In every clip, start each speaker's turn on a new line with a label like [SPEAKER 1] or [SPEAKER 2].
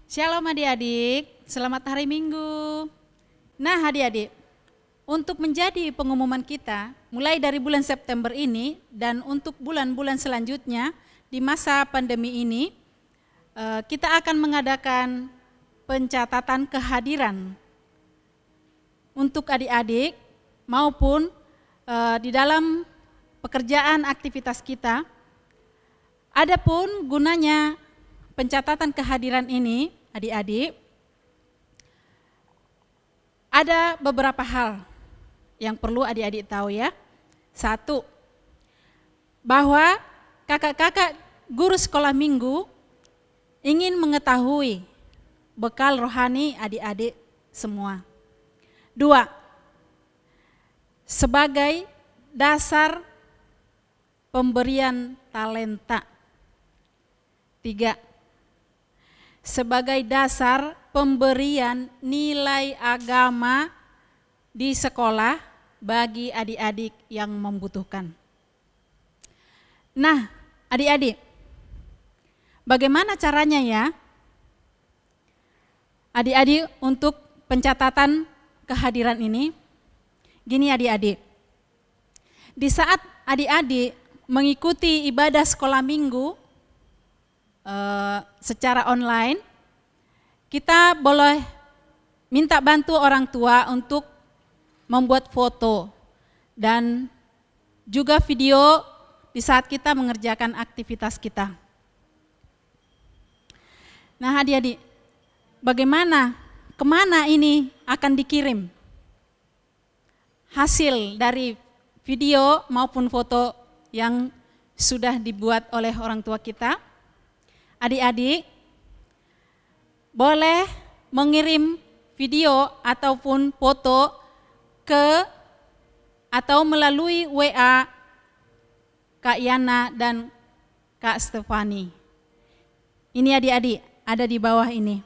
[SPEAKER 1] Shalom adik-adik, selamat hari Minggu. Nah adik-adik, untuk menjadi pengumuman kita mulai dari bulan September ini dan untuk bulan-bulan selanjutnya di masa pandemi ini, kita akan mengadakan pencatatan kehadiran untuk adik-adik maupun di dalam pekerjaan aktivitas kita. Adapun gunanya pencatatan kehadiran ini, adik-adik, ada beberapa hal yang perlu adik-adik tahu ya. Satu, bahwa kakak-kakak guru sekolah minggu ingin mengetahui bekal rohani adik-adik semua. Dua, sebagai dasar pemberian talenta. Tiga, sebagai dasar pemberian nilai agama di sekolah bagi adik-adik yang membutuhkan. Nah, adik-adik, bagaimana caranya ya? Adik-adik untuk pencatatan kehadiran ini, gini adik-adik. Di saat adik-adik mengikuti ibadah sekolah minggu secara online, kita boleh minta bantu orang tua untuk membuat foto dan juga video di saat kita mengerjakan aktivitas kita. Nah adik-adik, bagaimana, kemana ini akan dikirim? Hasil dari video maupun foto yang sudah dibuat oleh orang tua kita, adik-adik boleh mengirim video ataupun foto ke atau melalui WA Kak Yana dan Kak Stefani. Ini adik-adik ada di bawah ini.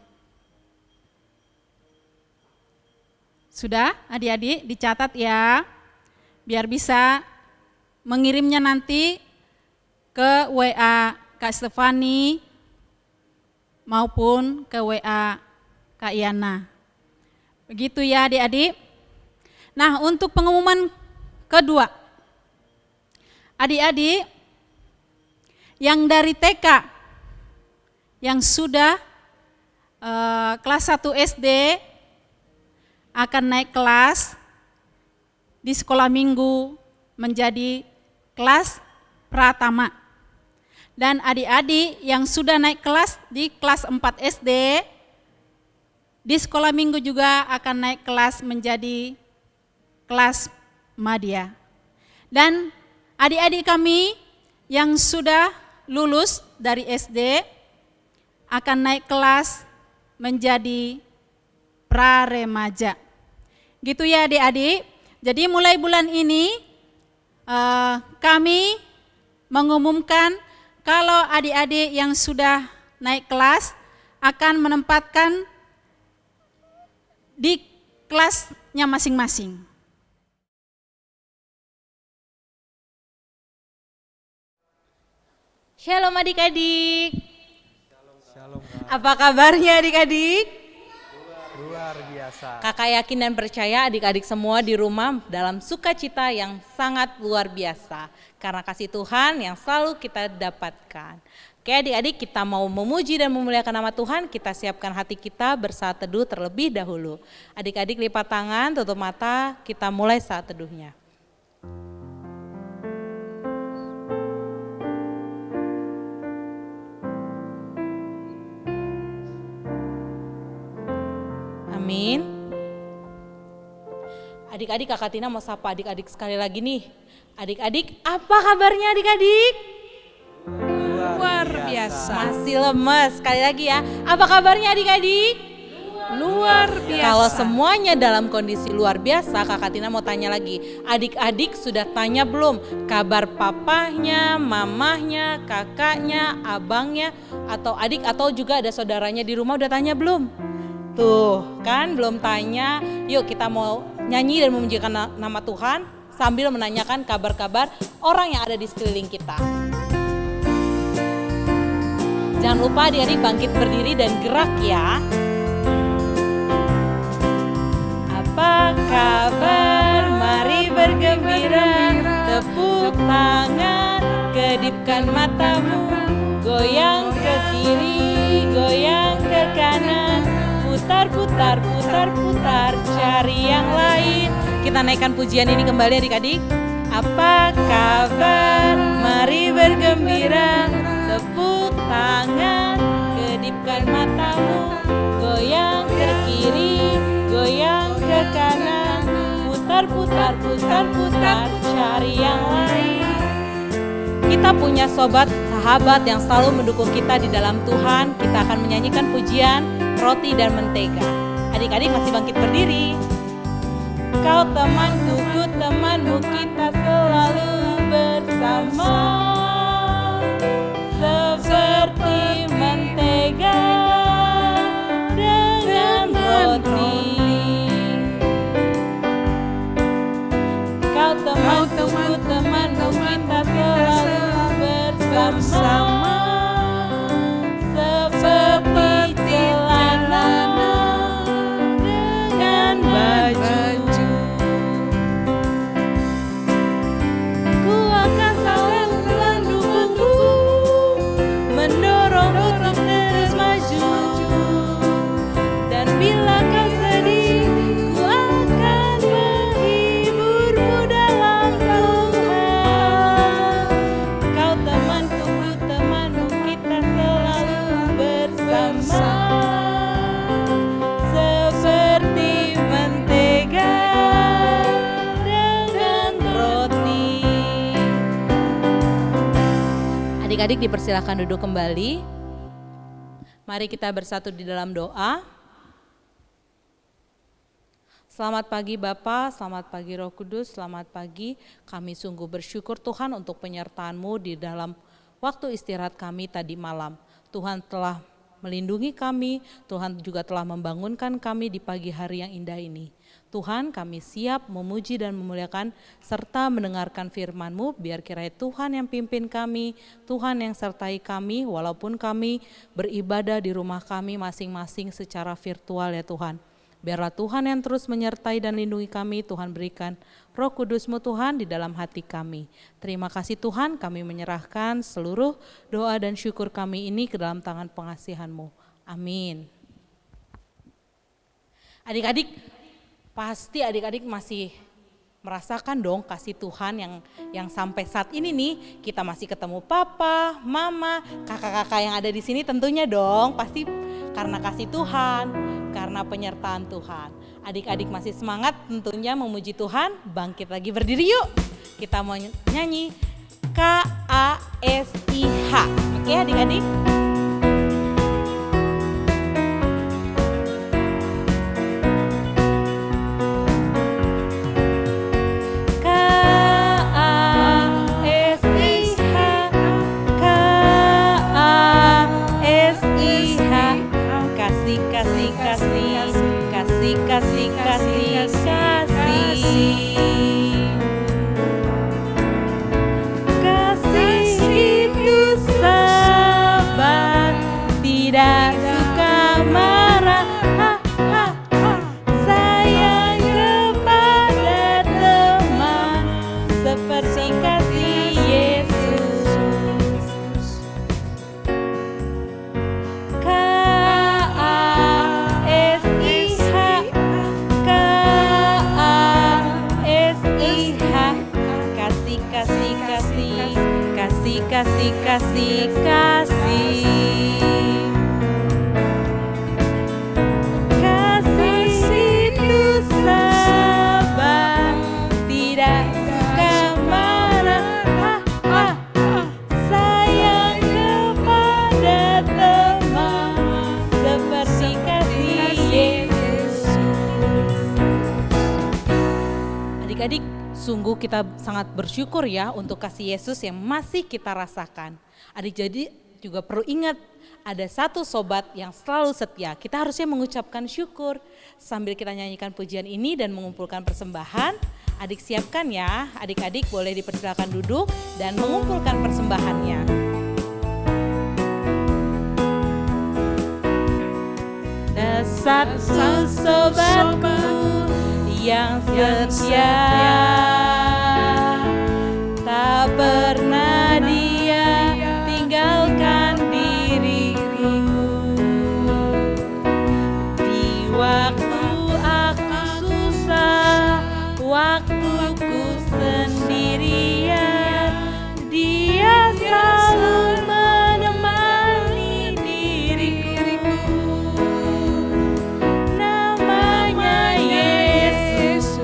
[SPEAKER 1] Sudah adik-adik dicatat ya, biar bisa mengirimnya nanti ke WA Kak Stefani maupun ke WA Kak Yana. Begitu ya adik-adik. Nah untuk pengumuman kedua, adik-adik yang dari TK yang sudah kelas 1 SD akan naik kelas di sekolah minggu menjadi kelas pratama. Dan adik-adik yang sudah naik kelas di kelas 4 SD di sekolah minggu juga akan naik kelas menjadi kelas madya. Dan adik-adik kami yang sudah lulus dari SD akan naik kelas menjadi praremaja. Gitu ya adik-adik. Jadi mulai bulan ini kami mengumumkan kalau adik-adik yang sudah naik kelas akan menempatkan di kelasnya masing-masing.
[SPEAKER 2] Shalom adik-adik.
[SPEAKER 3] Shalom, Kak.
[SPEAKER 2] Apa kabarnya adik-adik?
[SPEAKER 3] Luar biasa.
[SPEAKER 2] Kakak yakin dan percaya adik-adik semua di rumah dalam sukacita yang sangat luar biasa. Karena kasih Tuhan yang selalu kita dapatkan. Oke adik-adik, kita mau memuji dan memuliakan nama Tuhan, kita siapkan hati kita bersaat teduh terlebih dahulu. Adik-adik lipat tangan, tutup mata, kita mulai saat teduhnya. Amin. Adik-adik, Kakak Tina mau sapa adik-adik sekali lagi nih. Adik-adik, apa kabarnya adik-adik?
[SPEAKER 3] Luar biasa.
[SPEAKER 2] Masih lemes, sekali lagi ya. Apa kabarnya adik-adik?
[SPEAKER 4] Luar biasa.
[SPEAKER 2] Kalau semuanya dalam kondisi luar biasa, Kakak Tina mau tanya lagi. Adik-adik sudah tanya belum kabar papahnya, mamahnya, kakaknya, abangnya, atau adik atau juga ada saudaranya di rumah udah tanya belum? Tuh kan belum tanya. Yuk kita mau nyanyi dan memujikan nama Tuhan sambil menanyakan kabar-kabar orang yang ada di sekeliling kita. Jangan lupa adik-adik bangkit berdiri dan gerak ya. Apa kabar? Mari bergembira, tepuk tangan, kedipkan matamu, goyang ke kiri, goyang ke kanan, putar, putar, putar, putar, cari yang lain. Kita naikkan pujian ini kembali adik-adik. Apa kabar? Mari bergembira, tepuk tangan, kedipkan matamu, goyang ke kiri, goyang ke kanan, putar, putar, putar, putar, cari yang lain. Kita punya sobat, sahabat yang selalu mendukung kita di dalam Tuhan. Kita akan menyanyikan pujian Roti dan Mentega. Adik-adik masih bangkit berdiri. Kau temanku, ku temanmu, kita selalu bersama. Seperti mentega dengan roti. Kau temanku, ku temanmu, kita selalu bersama. Seperti celana dengan baju. Ku akan selalu mendukungmu, mendorongmu untuk terus maju. Dan bila kau sedih, ku akan menghiburmu dalam Tuhan. Kau temanku, ku temanmu, kita selalu bersama. Seperti mentega dengan roti. Adik-adik dipersilakan duduk kembali. Mari kita bersatu di dalam doa. Selamat pagi Bapa, selamat pagi Roh Kudus, selamat pagi. Kami sungguh bersyukur Tuhan untuk penyertaan-Mu di dalam waktu istirahat kami tadi malam. Tuhan telah melindungi kami, Tuhan juga telah membangunkan kami di pagi hari yang indah ini. Tuhan, kami siap memuji dan memuliakan serta mendengarkan firman-Mu, biar kiranya Tuhan yang pimpin kami, Tuhan yang sertai kami walaupun kami beribadah di rumah kami masing-masing secara virtual ya Tuhan. Biarlah Tuhan yang terus menyertai dan lindungi kami, Tuhan berikan Roh Kudus-Mu Tuhan di dalam hati kami. Terima kasih Tuhan, kami menyerahkan seluruh doa dan syukur kami ini ke dalam tangan pengasihan-Mu. Amin. Adik-adik, pasti adik-adik masih merasakan dong kasih Tuhan yang sampai saat ini nih kita masih ketemu papa, mama, kakak-kakak yang ada di sini tentunya dong pasti karena kasih Tuhan, karena penyertaan Tuhan. Adik-adik masih semangat tentunya memuji Tuhan, bangkit lagi berdiri yuk. Kita mau nyanyi KASIH. Oke adik-adik? Kasih itu sabar. Adik-adik, sungguh kita sangat bersyukur ya untuk kasih Yesus yang masih kita rasakan. Adik-adik juga perlu ingat, ada satu sobat yang selalu setia. Kita harusnya mengucapkan syukur. Sambil kita nyanyikan pujian ini dan mengumpulkan persembahan, adik siapkan ya. Adik-adik boleh dipersilakan duduk dan mengumpulkan persembahannya. Ada satu sobatku yang setia, tak pernah dia tinggalkan diriku. Di waktu aku susah, waktuku sendirian, dia selalu menemani diriku. Namanya Yesus,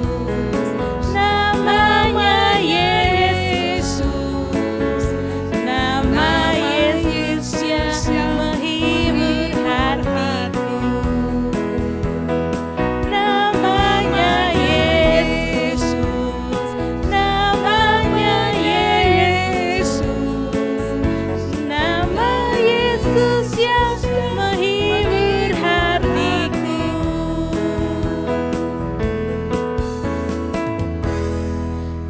[SPEAKER 2] namanya Yesus, nama Yesus yang menghibur hatiku. Namanya Yesus, namanya Yesus, nama Yesus yang menghibur hatiku.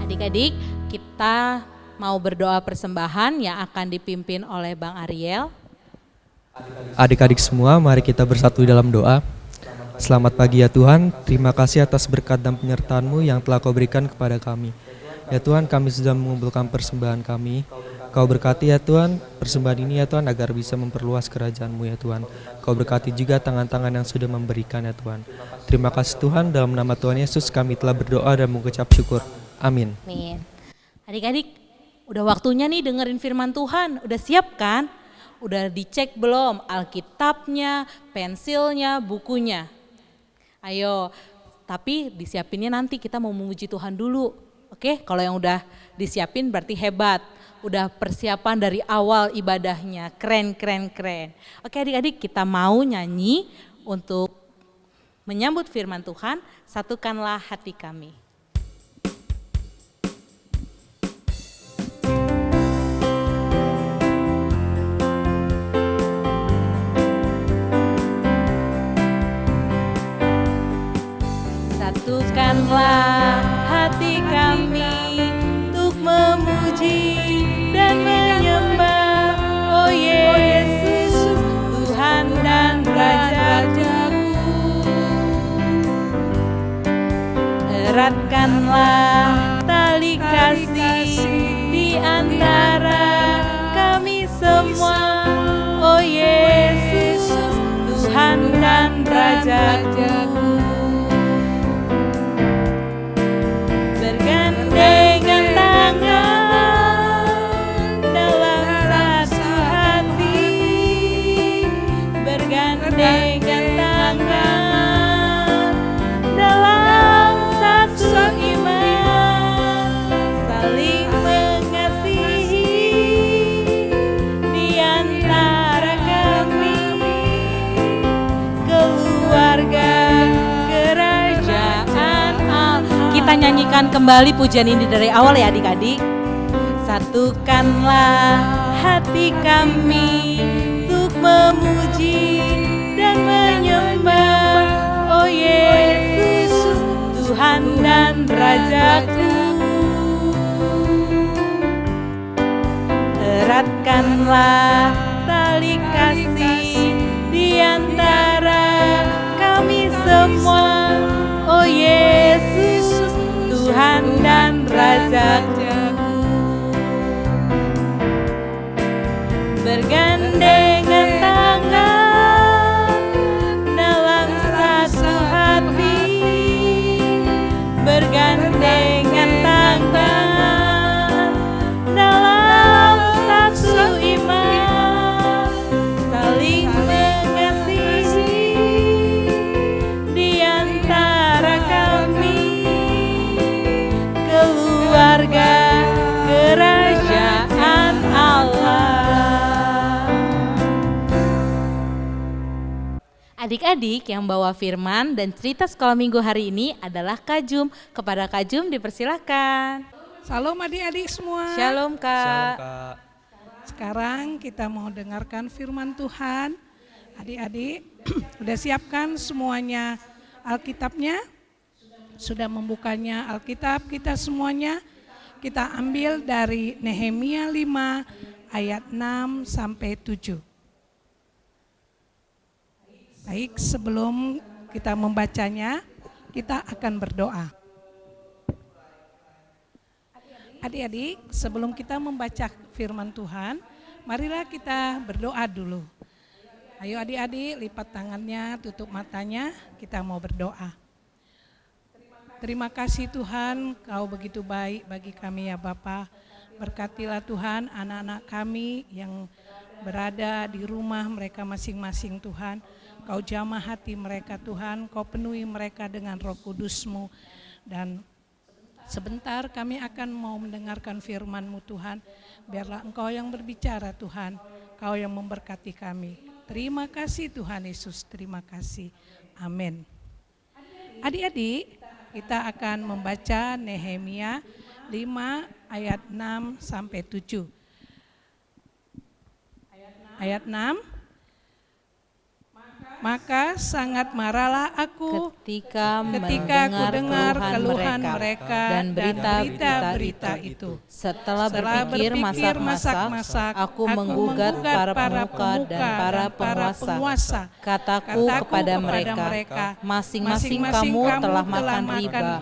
[SPEAKER 2] Adik-adik, kita mau berdoa persembahan yang akan dipimpin oleh Bang Ariel.
[SPEAKER 4] Adik-adik semua, mari kita bersatu dalam doa. Selamat pagi ya Tuhan, terima kasih atas berkat dan penyertaan-Mu yang telah Kau berikan kepada kami. Ya Tuhan, kami sudah mengumpulkan persembahan kami. Kau berkati ya Tuhan, persembahan ini ya Tuhan agar bisa memperluas kerajaan-Mu ya Tuhan. Kau berkati juga tangan-tangan yang sudah memberikan ya Tuhan. Terima kasih Tuhan, dalam nama Tuhan Yesus kami telah berdoa dan mengucap syukur. Amin.
[SPEAKER 2] Amin. Adik-adik, udah waktunya nih dengerin firman Tuhan. Udah siap kan? Udah dicek belum Alkitabnya, pensilnya, bukunya? Ayo, tapi disiapinnya nanti kita mau memuji Tuhan dulu. Oke, kalau yang udah disiapin berarti hebat. Udah persiapan dari awal ibadahnya, keren. Oke adik-adik, kita mau nyanyi untuk menyambut firman Tuhan, satukanlah hati kami. Satukanlah hati kami untuk memuji dan menyembah, oh Yesus, Tuhan dan Rajaku. Eratkanlah tali kasih di antara kami semua, oh Yesus, Tuhan dan Rajaku. Bergandengan tangan dalam satu hati, bergandengan tangan dalam satu iman, saling mengasihi di antara kami, keluarga kerajaan Allah. Kita nyanyikan kembali pujian ini dari awal ya adik-adik. Satukanlah hati kami untuk memuji dan menyembah, oh Yesus, Tuhan dan Rajaku. Eratkanlah tali kasih di antara kami semua, oh Yesus, Tuhan dan Rajaku. Bergandengan tangan dalam satu hati, bergandengan tangan dalam satu iman, saling mengasihi di antara kami, keluarga Adik-adik yang bawa firman dan cerita sekolah minggu hari ini adalah Kak Jum. Kepada Kak Jum dipersilakan.
[SPEAKER 3] Salam adik-adik semua.
[SPEAKER 2] Shalom Kak.
[SPEAKER 4] Shalom, Kak.
[SPEAKER 3] Sekarang kita mau dengarkan firman Tuhan. Adik-adik, udah siapkan semuanya Alkitabnya? Sudah membukanya Alkitab kita semuanya? Kita ambil dari Nehemia 5 ayat 6 sampai 7. Baik, sebelum kita membacanya, kita akan berdoa. Adik-adik, sebelum kita membaca firman Tuhan, marilah kita berdoa dulu. Ayo adik-adik, lipat tangannya, tutup matanya, kita mau berdoa. Terima kasih Tuhan, Kau begitu baik bagi kami ya Bapa. Berkatilah Tuhan anak-anak kami yang berada di rumah mereka masing-masing Tuhan. Kau jamah hati mereka Tuhan, Kau penuhi mereka dengan Roh Kudus-Mu. Dan sebentar kami akan mau mendengarkan firman-Mu Tuhan. Biarlah Engkau yang berbicara Tuhan, Kau yang memberkati kami. Terima kasih Tuhan Yesus, terima kasih. Amin. Adik-adik, kita akan membaca Nehemia 5 ayat 6 sampai 7. Ayat 6. Maka sangat marahlah aku
[SPEAKER 2] Ketika
[SPEAKER 3] ku dengar keluhan mereka
[SPEAKER 2] dan berita-berita
[SPEAKER 3] itu.
[SPEAKER 2] Setelah berpikir masak-masak, aku menggugat para pemuka dan para penguasa. Kataku kepada mereka, masing-masing kamu telah makan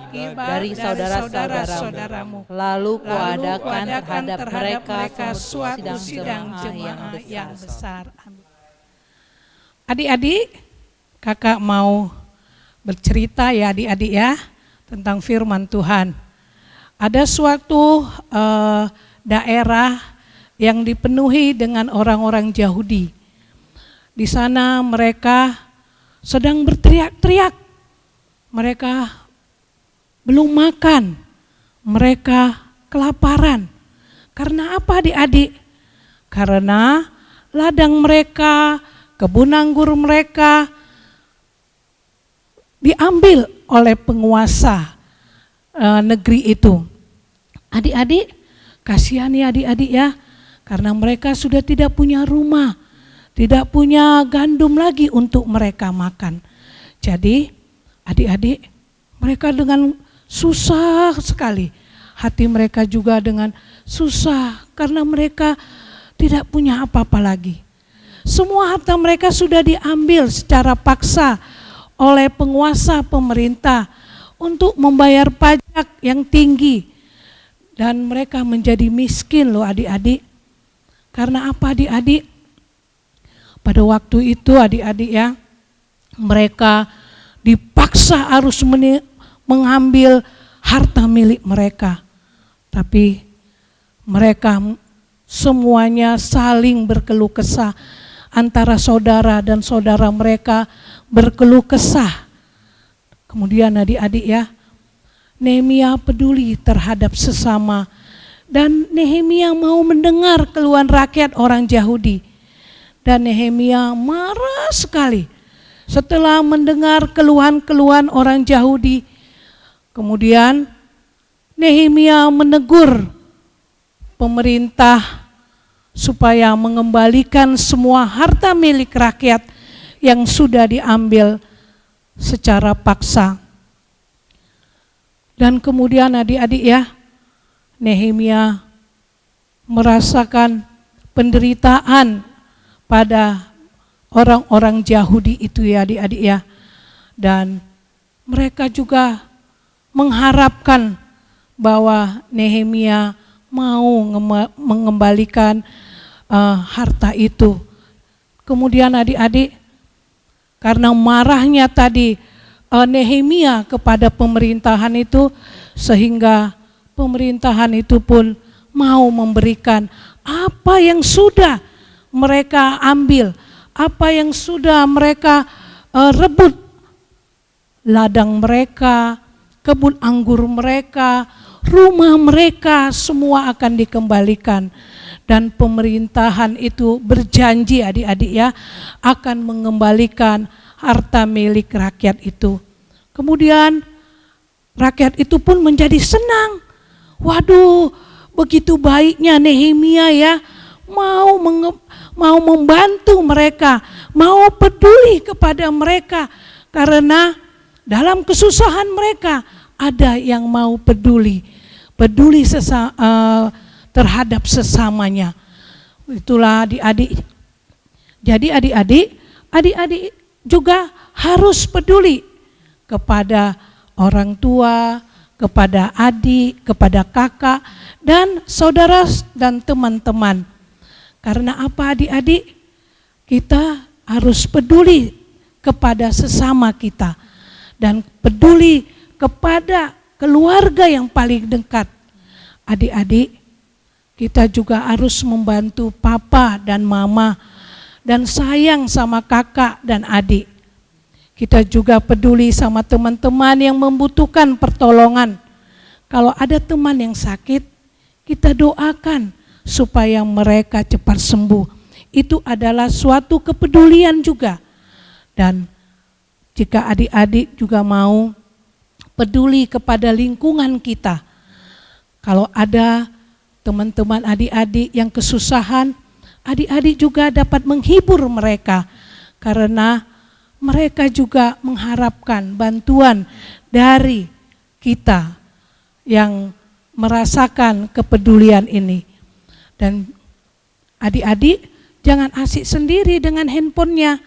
[SPEAKER 2] riba dari saudara-saudaramu. Lalu kuadakan terhadap mereka suatu sidang jemaah yang besar.
[SPEAKER 3] Adik-adik, kakak mau bercerita ya adik-adik ya tentang firman Tuhan. Ada suatu daerah yang dipenuhi dengan orang-orang Yahudi. Di sana mereka sedang berteriak-teriak. Mereka belum makan, mereka kelaparan. Karena apa adik-adik? Karena ladang mereka, kebun anggur mereka diambil oleh penguasa negeri itu. Adik-adik, kasihan ya adik-adik ya, karena mereka sudah tidak punya rumah, tidak punya gandum lagi untuk mereka makan. Jadi adik-adik, mereka dengan susah sekali, hati mereka juga dengan susah karena mereka tidak punya apa-apa lagi. Semua harta mereka sudah diambil secara paksa oleh penguasa pemerintah untuk membayar pajak yang tinggi. Dan mereka menjadi miskin loh adik-adik. Karena apa adik-adik? Pada waktu itu adik-adik ya, mereka dipaksa harus mengambil harta milik mereka. Tapi mereka semuanya saling berkeluh kesah. Antara saudara dan saudara mereka berkeluh kesah. Kemudian adik-adik ya, Nehemia peduli terhadap sesama. Dan Nehemia mau mendengar keluhan rakyat orang Yahudi. Dan Nehemia marah sekali setelah mendengar keluhan-keluhan orang Yahudi. Kemudian Nehemia menegur pemerintah supaya mengembalikan semua harta milik rakyat yang sudah diambil secara paksa. Dan kemudian adik-adik ya, Nehemia merasakan penderitaan pada orang-orang Yahudi itu ya adik-adik ya. Dan mereka juga mengharapkan bahwa Nehemia mau mengembalikan harta itu. Kemudian adik-adik, karena marahnya tadi Nehemia kepada pemerintahan itu, sehingga pemerintahan itu pun mau memberikan apa yang sudah mereka ambil, apa yang sudah mereka rebut, ladang mereka, kebun anggur mereka, rumah mereka, semua akan dikembalikan. Dan pemerintahan itu berjanji adik-adik ya, akan mengembalikan harta milik rakyat itu. Kemudian rakyat itu pun menjadi senang. Waduh, begitu baiknya Nehemia ya, mau membantu mereka, mau peduli kepada mereka, karena dalam kesusahan mereka ada yang mau peduli terhadap sesamanya. Itulah adik-adik. Jadi adik-adik juga harus peduli kepada orang tua, kepada adik, kepada kakak, dan saudara dan teman-teman. Karena apa adik-adik? Kita harus peduli kepada sesama kita dan peduli kepada keluarga yang paling dekat. Adik-adik, kita juga harus membantu papa dan mama dan sayang sama kakak dan adik. Kita juga peduli sama teman-teman yang membutuhkan pertolongan. Kalau ada teman yang sakit, kita doakan supaya mereka cepat sembuh. Itu adalah suatu kepedulian juga. Dan jika adik-adik juga mau peduli kepada lingkungan kita, kalau ada teman-teman adik-adik yang kesusahan, adik-adik juga dapat menghibur mereka, karena mereka juga mengharapkan bantuan dari kita yang merasakan kepedulian ini. Dan adik-adik jangan asik sendiri dengan handphonenya,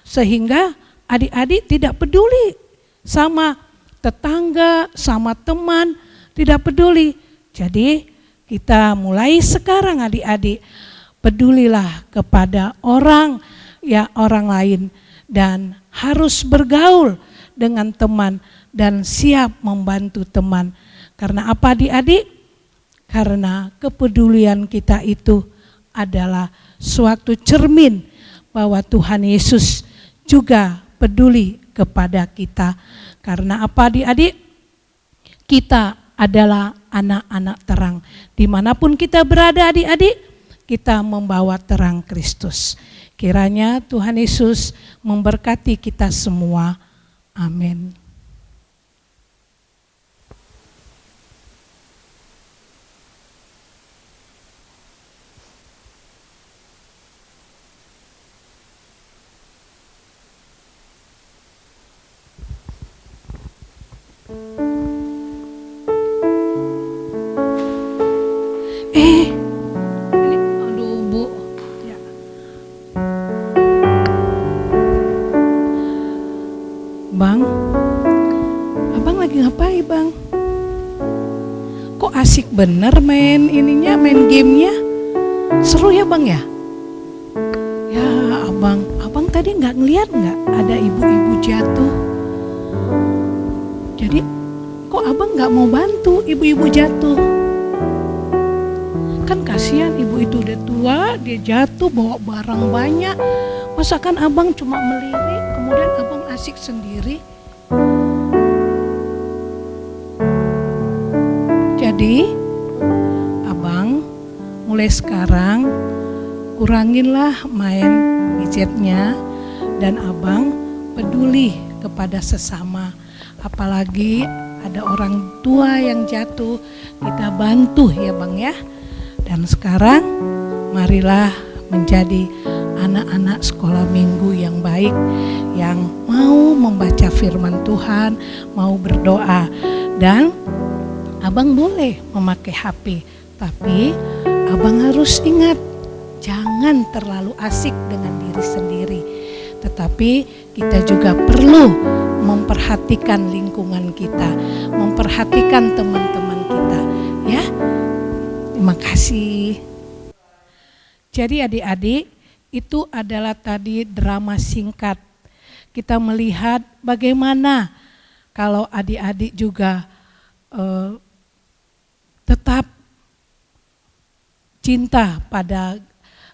[SPEAKER 3] sehingga adik-adik tidak peduli sama tetangga, sama teman, tidak peduli. Jadi kita mulai sekarang adik-adik, pedulilah kepada orang lain, dan harus bergaul dengan teman dan siap membantu teman. Karena apa adik-adik? Karena kepedulian kita itu adalah suatu cermin bahwa Tuhan Yesus juga peduli kepada kita. Karena apa adik-adik? Kita adalah anak-anak terang. Dimanapun kita berada adik-adik, kita membawa terang Kristus. Kiranya Tuhan Yesus memberkati kita semua. Amin. Bang, abang lagi ngapain bang? Kok asik bener main gamenya? Seru ya bang ya? Ya abang tadi nggak ngeliat nggak ada ibu-ibu jatuh? Jadi kok abang nggak mau bantu ibu-ibu jatuh? Kan kasihan ibu itu udah tua, dia jatuh bawa barang banyak. Masakan abang cuma melirik, kemudian abang asik sendiri. Jadi abang mulai sekarang kuranginlah main gadgetnya, dan abang peduli kepada sesama. Apalagi ada orang tua yang jatuh, kita bantu ya bang ya. Dan sekarang marilah menjadi anak-anak sekolah minggu yang baik, yang mau membaca firman Tuhan, mau berdoa. Dan abang boleh memakai HP, tapi abang harus ingat, jangan terlalu asik dengan diri sendiri. Tetapi kita juga perlu memperhatikan lingkungan kita, memperhatikan teman-teman kita, ya. Terima kasih. Jadi adik-adik, itu adalah tadi drama singkat. Kita melihat bagaimana kalau adik-adik juga tetap cinta pada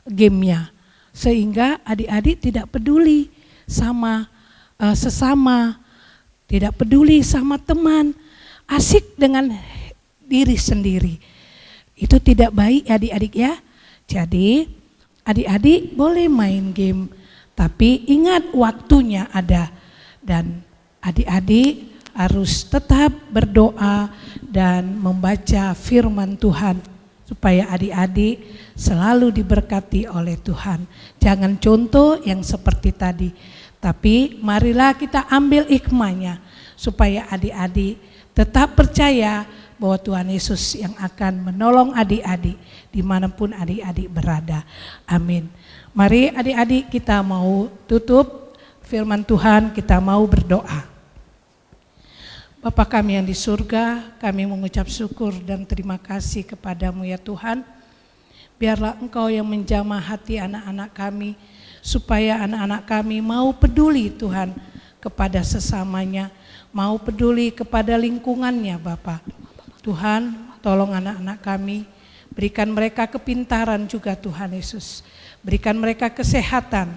[SPEAKER 3] gamenya, sehingga adik-adik tidak peduli sama sesama, tidak peduli sama teman, asik dengan diri sendiri. Itu tidak baik adik-adik ya. Jadi adik-adik boleh main game, Tapi ingat waktunya ada, dan adik-adik harus tetap berdoa dan membaca firman Tuhan supaya adik-adik selalu diberkati oleh Tuhan. Jangan contoh yang seperti tadi, tapi marilah kita ambil hikmahnya supaya adik-adik tetap percaya bahwa Tuhan Yesus yang akan menolong adik-adik dimanapun adik-adik berada. Amin. Mari adik-adik kita mau tutup firman Tuhan, kita mau berdoa. Bapa kami yang di surga, kami mengucap syukur dan terima kasih kepadamu ya Tuhan. Biarlah Engkau yang menjamah hati anak-anak kami, supaya anak-anak kami mau peduli Tuhan kepada sesamanya, mau peduli kepada lingkungannya Bapa. Tuhan, tolong anak-anak kami, berikan mereka kepintaran juga Tuhan Yesus, berikan mereka kesehatan.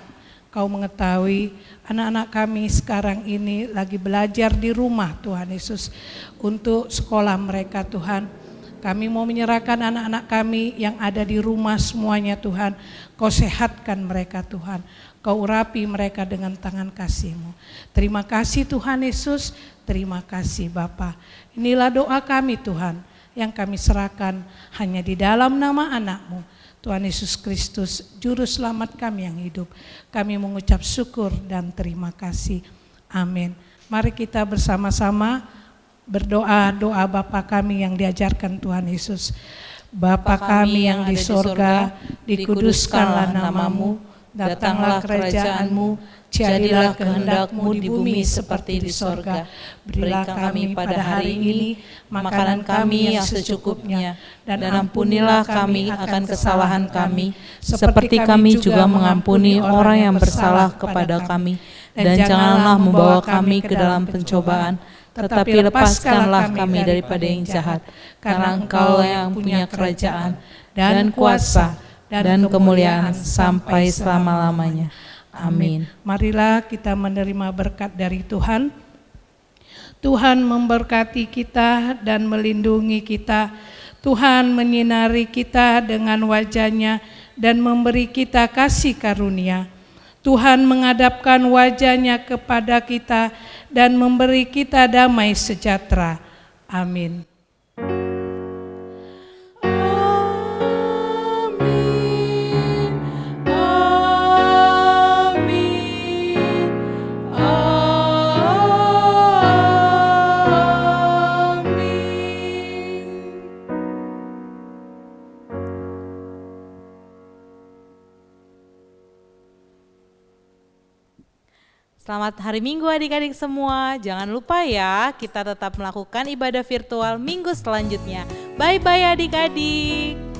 [SPEAKER 3] Kau mengetahui anak-anak kami sekarang ini lagi belajar di rumah Tuhan Yesus untuk sekolah mereka Tuhan. Kami mau menyerahkan anak-anak kami yang ada di rumah semuanya Tuhan. Kau sehatkan mereka Tuhan. Kau urapi mereka dengan tangan kasih-Mu. Terima kasih Tuhan Yesus, terima kasih Bapa. Inilah doa kami Tuhan yang kami serahkan hanya di dalam nama anak-Mu. Tuhan Yesus Kristus, Juru Selamat kami yang hidup. Kami mengucap syukur dan terima kasih. Amin. Mari kita bersama-sama berdoa doa Bapa kami yang diajarkan Tuhan Yesus. Bapa kami yang di sorga, dikuduskanlah namamu, datanglah kerajaan-Mu, jadilah kehendak-Mu di bumi seperti di sorga. Berilah kami pada hari ini makanan kami yang secukupnya, dan ampunilah kami akan kesalahan kami, seperti kami juga mengampuni orang yang bersalah kepada kami. Dan janganlah membawa kami ke dalam pencobaan, tetapi lepaskanlah kami daripada yang jahat, karena Engkau yang punya kerajaan dan kuasa dan kemuliaan sampai selama-lamanya. Amin. Marilah kita menerima berkat dari Tuhan. Tuhan memberkati kita dan melindungi kita. Tuhan menyinari kita dengan wajah-Nya dan memberi kita kasih karunia. Tuhan menghadapkan wajah-Nya kepada kita dan memberi kita damai sejahtera. Amin.
[SPEAKER 2] Selamat hari Minggu adik-adik semua. Jangan lupa ya, kita tetap melakukan ibadah virtual minggu selanjutnya. Bye-bye adik-adik.